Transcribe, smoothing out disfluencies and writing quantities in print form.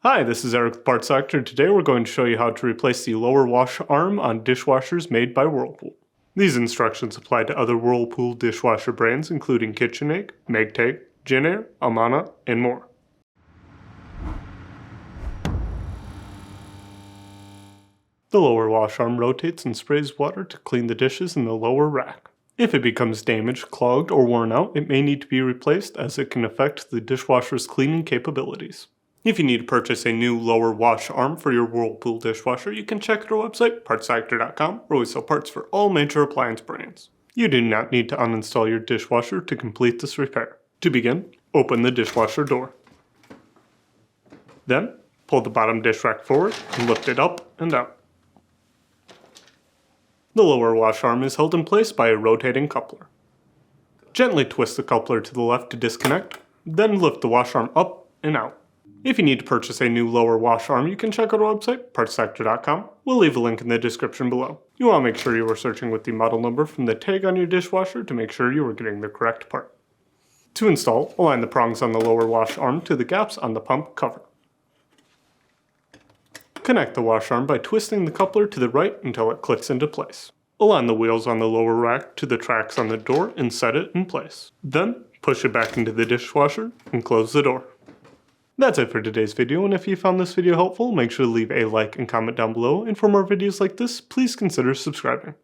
Hi, this is Eric with Part Selector. Today we're going to show you how to replace the lower wash arm on dishwashers made by Whirlpool. These instructions apply to other Whirlpool dishwasher brands including KitchenAid, Maytag, Jenn-Air, Amana, and more. The lower wash arm rotates and sprays water to clean the dishes in the lower rack. If it becomes damaged, clogged, or worn out, it may need to be replaced as it can affect the dishwasher's cleaning capabilities. If you need to purchase a new lower wash arm for your Whirlpool dishwasher, you can check out our website, partselector.com, where we sell parts for all major appliance brands. You do not need to uninstall your dishwasher to complete this repair. To begin, open the dishwasher door. Then, pull the bottom dish rack forward and lift it up and out. The lower wash arm is held in place by a rotating coupler. Gently twist the coupler to the left to disconnect, then lift the wash arm up and out. If you need to purchase a new lower wash arm, you can check out our website, partselector.com. We'll leave a link in the description below. You want to make sure you are searching with the model number from the tag on your dishwasher to make sure you are getting the correct part. To install, align the prongs on the lower wash arm to the gaps on the pump cover. Connect the wash arm by twisting the coupler to the right until it clicks into place. Align the wheels on the lower rack to the tracks on the door and set it in place. Then, push it back into the dishwasher and close the door. That's it for today's video, and if you found this video helpful, make sure to leave a like and comment down below, and for more videos like this, please consider subscribing.